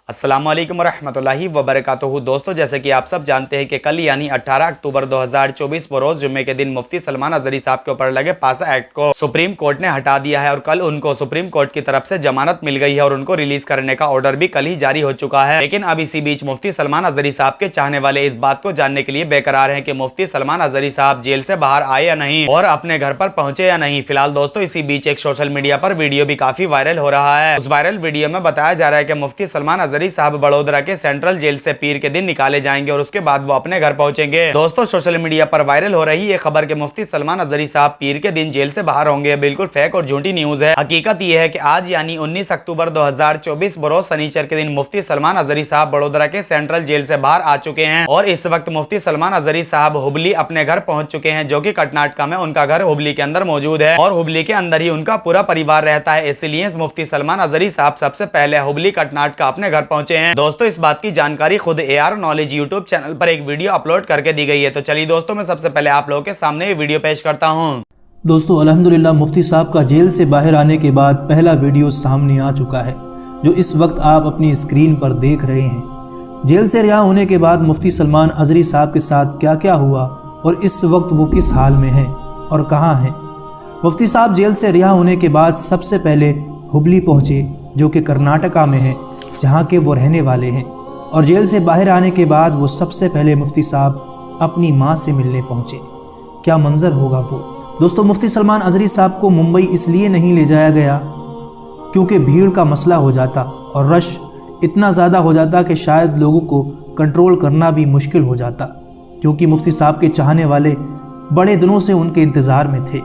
अस्सलामुअलैकुम रहमतुल्लाहि व बरकातुहू। दोस्तों, जैसे कि आप सब जानते हैं कि कल यानी 18 अक्टूबर 2024 बरोज जुम्मे के दिन मुफ्ती सलमान अजहरी साहब के ऊपर लगे पासा एक्ट को सुप्रीम कोर्ट ने हटा दिया है और कल उनको सुप्रीम कोर्ट की तरफ से जमानत मिल गई है और उनको रिलीज करने का ऑर्डर भी कल ही जारी हो चुका है। लेकिन अब इसी बीच मुफ्ती सलमान अजहरी साहब के चाहने वाले इस बात को जानने के लिए बेकरार हैं कि मुफ्ती सलमान अजहरी साहब जेल से बाहर आए या नहीं और अपने घर पर पहुंचे या नहीं। फिलहाल दोस्तों, इसी बीच एक सोशल मीडिया पर वीडियो भी काफी वायरल हो रहा है। उस वायरल वीडियो में बताया जा रहा है कि मुफ्ती सलमान अजहरी साहब बड़ौदा के सेंट्रल जेल से पीर के दिन निकाले जाएंगे और उसके बाद वो अपने घर पहुंचेंगे। दोस्तों, सोशल मीडिया पर वायरल हो रही ये खबर कि मुफ्ती सलमान अजहरी साहब पीर के दिन जेल से बाहर होंगे बिल्कुल फेक और झूठी न्यूज है। हकीकत ये है कि आज यानी 19 अक्टूबर 2024 बरोज शनिचर के दिन मुफ्ती सलमान अजहरी साहब बड़ौदा के सेंट्रल जेल से बाहर आ चुके हैं और इस वक्त मुफ्ती सलमान अजहरी साहब हुबली अपने घर पहुंच चुके हैं, जो कि कर्नाटक में उनका घर हुबली के अंदर मौजूद है और हुबली के अंदर ही उनका पूरा परिवार रहता है। इसलिए मुफ्ती सलमान अजहरी साहब सबसे पहले हुबली कर्नाटक अपने घर पहुंचे हैं। दोस्तों, इस बात की जानकारी खुद AR नॉलेज यूट्यूब चैनल पर एक वीडियो अपलोड करके दी गई है। तो चलिए दोस्तों, मैं सबसे पहले आप लोगों के सामने ये वीडियो पेश करता हूं। दोस्तों, अल्हम्दुलिल्लाह मुफ्ती साहब का जेल से बाहर आने के बाद पहला वीडियो सामने आ चुका है, जो इस वक्त आप अपनी स्क्रीन पर देख रहे हैं। जेल से रिहा होने के बाद मुफ्ती सलमान अजहरी साहब के साथ क्या क्या हुआ और इस वक्त वो किस हाल में हैं और कहाँ हैं। मुफ्ती साहब जेल से रिहा होने के बाद सबसे पहले हुबली पहुँचे, जो कि कर्नाटका में है, जहाँ के वो रहने वाले हैं। और जेल से बाहर आने के बाद वो सबसे पहले मुफ्ती साहब अपनी माँ से मिलने पहुँचे। क्या मंजर होगा वो। दोस्तों, मुफ्ती सलमान अजहरी साहब को मुंबई इसलिए नहीं ले जाया गया क्योंकि भीड़ का मसला हो जाता और रश इतना ज़्यादा हो जाता कि शायद लोगों को कंट्रोल करना भी मुश्किल हो जाता, क्योंकि मुफ्ती साहब के चाहने वाले बड़े दिनों से उनके इंतज़ार में थे।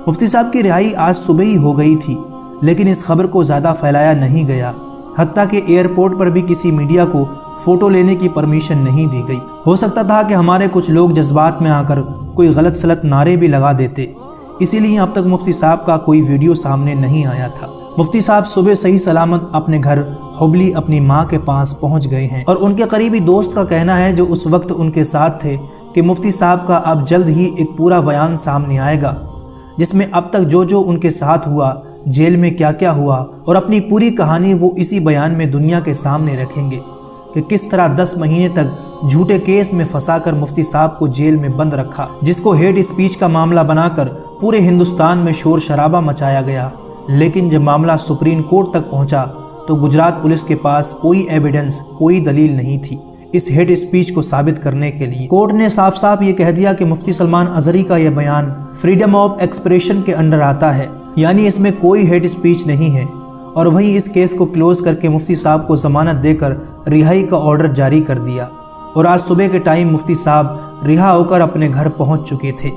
मुफ्ती साहब की रिहाई आज सुबह ही हो गई थी, लेकिन इस खबर को ज़्यादा फैलाया नहीं गया। हत्ता कि एयरपोर्ट पर भी किसी मीडिया को फ़ोटो लेने की परमिशन नहीं दी गई। हो सकता था कि हमारे कुछ लोग जज्बात में आकर कोई गलत सलत नारे भी लगा देते, इसीलिए अब तक मुफ्ती साहब का कोई वीडियो सामने नहीं आया था। मुफ्ती साहब सुबह सही सलामत अपने घर हुबली अपनी मां के पास पहुंच गए हैं और उनके करीबी दोस्त का कहना है, जो उस वक्त उनके साथ थे, कि मुफ्ती साहब का अब जल्द ही एक पूरा बयान सामने आएगा, जिसमें अब तक जो जो उनके साथ हुआ, जेल में क्या क्या हुआ और अपनी पूरी कहानी वो इसी बयान में दुनिया के सामने रखेंगे कि किस तरह 10 महीने तक झूठे केस में फंसाकर मुफ्ती साहब को जेल में बंद रखा, जिसको हेट स्पीच का मामला बनाकर पूरे हिंदुस्तान में शोर शराबा मचाया गया। लेकिन जब मामला सुप्रीम कोर्ट तक पहुंचा तो गुजरात पुलिस के पास कोई एविडेंस, कोई दलील नहीं थी इस हेट स्पीच को साबित करने के लिए। कोर्ट ने साफ साफ ये कह दिया कि मुफ्ती सलमान अजहरी का यह बयान फ्रीडम ऑफ एक्सप्रेशन के अंडर आता है, यानी इसमें कोई हेट स्पीच नहीं है। और वहीं इस केस को क्लोज करके मुफ्ती साहब को जमानत देकर रिहाई का ऑर्डर जारी कर दिया और आज सुबह के टाइम मुफ्ती साहब रिहा होकर अपने घर पहुंच चुके थे।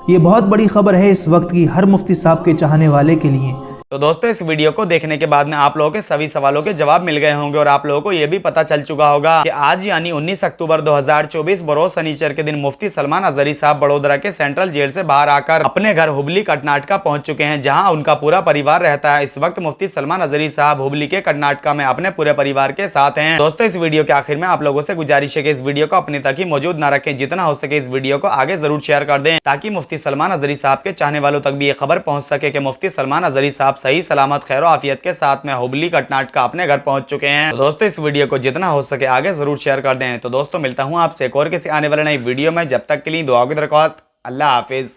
ये बहुत बड़ी खबर है इस वक्त की हर मुफ्ती साहब के चाहने वाले के लिए। तो दोस्तों, इस वीडियो को देखने के बाद में आप लोगों के सभी सवालों के जवाब मिल गए होंगे और आप लोगों को यह भी पता चल चुका होगा कि आज यानी 19 अक्टूबर 2024 बरोज शनिचर के दिन मुफ्ती सलमान अजहरी साहब बड़ौदा के सेंट्रल जेल से बाहर आकर अपने घर हुबली कर्नाटका पहुंच चुके हैं, जहां उनका पूरा परिवार रहता है। इस वक्त मुफ्ती सलमान अजहरी साहब हुबली के कर्नाटका में अपने पूरे परिवार के साथ हैं। दोस्तों, इस वीडियो के आखिर में आप लोगों से गुजारिश है कि इस वीडियो को अपने तक ही मौजूद न रखें, जितना हो सके इस वीडियो को आगे जरूर शेयर कर दें, ताकि मुफ्ती सलमान अजहरी साहब के चाहने वालों तक भी ये खबर पहुंच सके कि मुफ्ती सलमान अजहरी साहब सही सलामत खैर आफियत के साथ में हुबली कर्नाटका अपने घर पहुंच चुके हैं। तो दोस्तों, इस वीडियो को जितना हो सके आगे जरूर शेयर कर दें। तो दोस्तों, मिलता हूं आपसे एक और किसी आने वाले नई वीडियो में। जब तक के लिए दुआ की दरख्वास्त। अल्लाह हाफिज।